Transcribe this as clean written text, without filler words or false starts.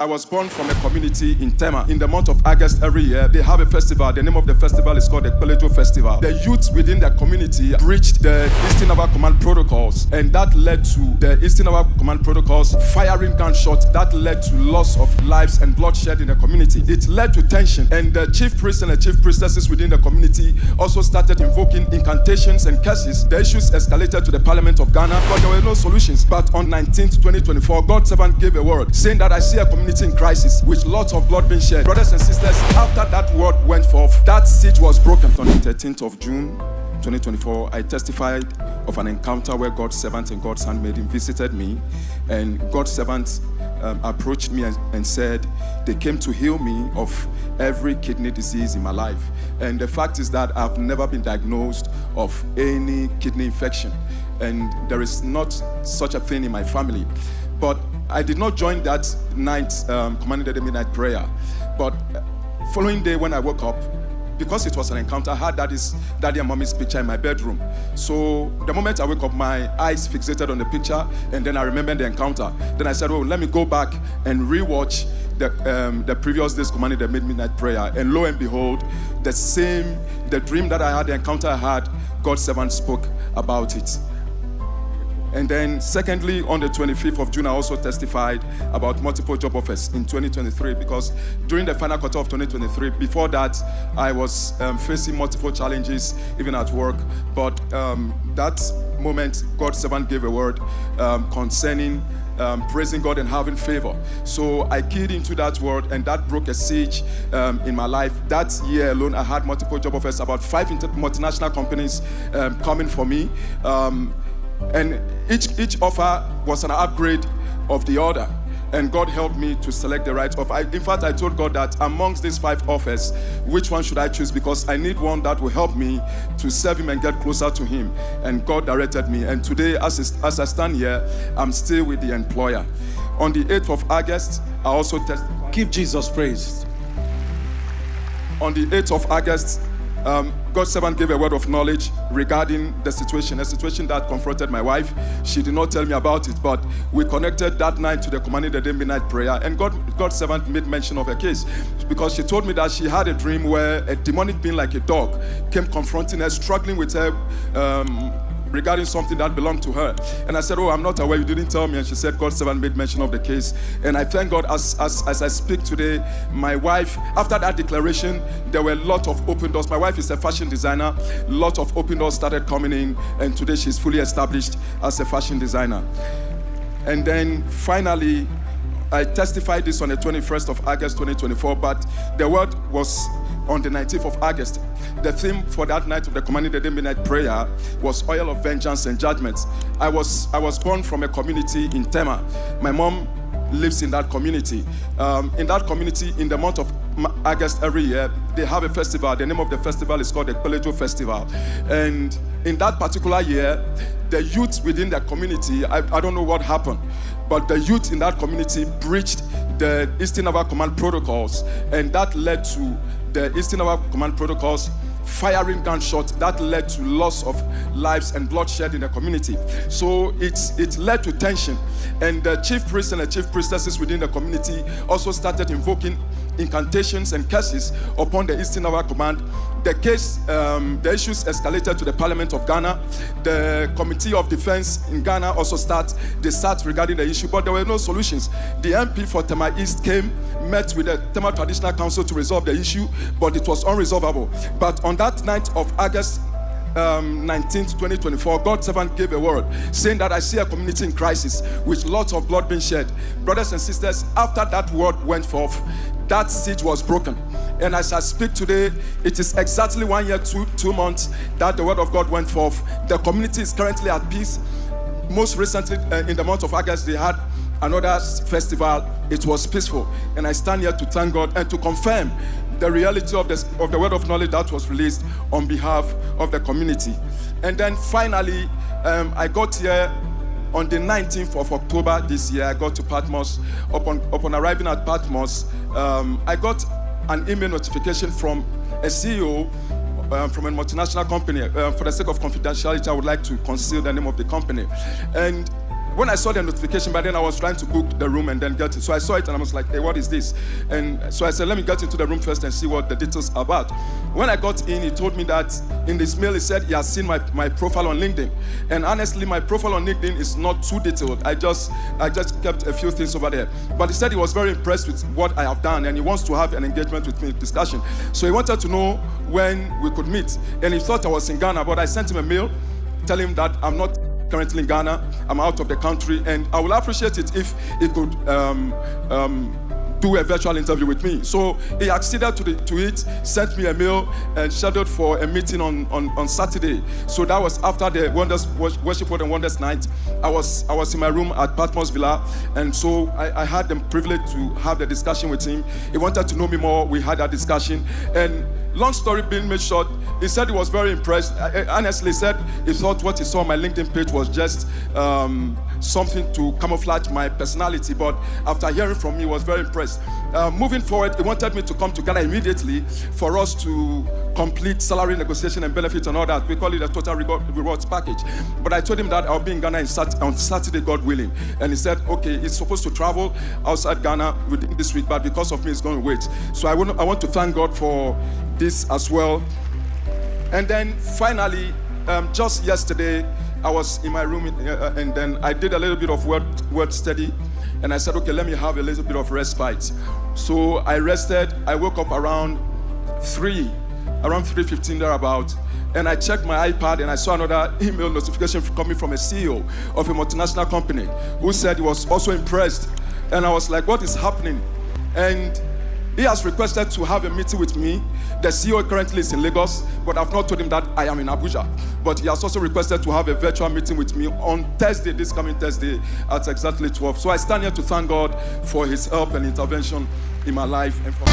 I was born from a community in Tema. In the month of August every year, they have a festival. The name of the festival is called the Pelejo Festival. The youth within the community breached the Eastern Naval Command protocols, and that led to the Eastern Naval Command protocols firing gunshots. That led to loss of lives and bloodshed in the community. It led to tension, and the chief priests and the chief priestesses within the community also started invoking incantations and curses. The issues escalated to the Parliament of Ghana, but there were no solutions. But on 19th, 2024, God's servant gave a word saying that I see a community in crisis with lots of blood being shed. Brothers and sisters, after that word went forth, that siege was broken. On the 13th of June 2024, I testified of an encounter where God's servant and God's handmaiden visited me, and God's servant approached me and said they came to heal me of every kidney disease in my life. And the fact is that I've never been diagnosed of any kidney infection, and there is not such a thing in my family. But I did not join that night commanding the midnight prayer. But following day when I woke up, because it was an encounter, I had daddy and mommy's picture in my bedroom. So the moment I woke up, my eyes fixated on the picture, and then I remembered the encounter. Then I said, oh, let me go back and rewatch the previous day's commanding the midnight prayer. And lo and behold, the dream that I had, the encounter I had, God's servant spoke about it. And then secondly, on the 25th of June, I also testified about multiple job offers in 2023, because during the final quarter of 2023, before that, I was facing multiple challenges, even at work. But that moment, God's servant gave a word concerning praising God and having favor. So I keyed into that word, and that broke a siege in my life. That year alone, I had multiple job offers, about 5 multinational companies coming for me. And each offer was an upgrade of the other. And God helped me to select the right offer. In fact, I told God that amongst these 5 offers, which one should I choose? Because I need one that will help me to serve Him and get closer to Him. And God directed me. And today, as I stand here, I'm still with the employer. On the 8th of August, I also testified. Give Jesus praise. On the 8th of August, God's servant gave a word of knowledge regarding a situation that confronted my wife. She did not tell me about it, but we connected that night to the commanding the day midnight prayer, and God's servant made mention of a case, because she told me that she had a dream where a demonic being like a dog came confronting her, struggling with her regarding something that belonged to her. And I said, oh, I'm not aware, you didn't tell me. And she said, God's servant made mention of the case. And I thank God as I speak today, my wife, after that declaration, there were a lot of open doors. My wife is a fashion designer. A lot of open doors started coming in, and today she's fully established as a fashion designer. And then finally, I testified this on the 21st of August 2024, but the word was on the 19th of August. The theme for that night of the commanding the day midnight prayer was oil of vengeance and judgment. I was born from a community in Tema. My mom lives in that community. In that community, in the month of August every year, they have a festival. The name of the festival is called the Pelejo Festival. And in that particular year, the youth within the community, I don't know what happened, but the youth in that community breached the Eastern Naval Command protocols, and that led to the Eastern Naval Command protocols firing gunshots. That led to loss of lives and bloodshed in the community. So it led to tension, and the chief priests and the chief priestesses within the community also started invoking incantations and curses upon the Eastern Naval Command. The issues escalated to the Parliament of Ghana. The Committee of Defense in Ghana also sat regarding the issue, but there were no solutions. The MP for Tema East met with the Tema Traditional Council to resolve the issue, but it was unresolvable. But on that night of August 19th, 2024, God's servant gave a word saying that I see a community in crisis with lots of blood being shed. Brothers and sisters, after that word went forth, that siege was broken. And as I speak today, it is exactly 1 year, 2 months that the word of God went forth. The community is currently at peace. Most recently, in the month of August, they had another festival. It was peaceful. And I stand here to thank God and to confirm the reality of the word of knowledge that was released on behalf of the community. And then finally, I got here on the 19th of October this year. I got to Patmos. Upon arriving at Patmos, I got an email notification from a CEO from a multinational company. For the sake of confidentiality, I would like to conceal the name of the company. And when I saw the notification, by then I was trying to book the room and then get it. So I saw it and I was like, hey, what is this? And so I said, let me get into the room first and see what the details are about. When I got in, he told me that in this mail, he said he has seen my profile on LinkedIn. And honestly, my profile on LinkedIn is not too detailed. I just kept a few things over there. But he said he was very impressed with what I have done and he wants to have an engagement with me, discussion. So he wanted to know when we could meet. And he thought I was in Ghana, but I sent him a mail telling him that I'm not currently in Ghana, I'm out of the country, and I would appreciate it if he could do a virtual interview with me. So he acceded to it, sent me a mail, and scheduled for a meeting on Saturday. So that was after the Worship Word and Wonders night. I was in my room at Patmos Villa, and so I had the privilege to have the discussion with him. He wanted to know me more. We had that discussion, and long story being made short, he said he was very impressed. Honestly, said he thought what he saw on my LinkedIn page was just something to camouflage my personality, but after hearing from me, he was very impressed. Moving forward, he wanted me to come to Ghana immediately for us to complete salary negotiation and benefits and all that. We call it a total rewards package. But I told him that I'll be in Ghana on Saturday, God willing. And he said, okay, he's supposed to travel outside Ghana within this week, but because of me, he's going to wait. So I want to thank God for this as well. And then finally, just yesterday, I was in my room and then I did a little bit of word study, and I said, okay, let me have a little bit of respite. So I rested. I woke up around 3:15 thereabout, and I checked my iPad and I saw another email notification coming from a CEO of a multinational company who said he was also impressed. And I was like, what is happening? And he has requested to have a meeting with me. The CEO currently is in Lagos, but I've not told him that I am in Abuja. But he has also requested to have a virtual meeting with me on Thursday, this coming Thursday at exactly 12. So I stand here to thank God for his help and intervention in my life. And for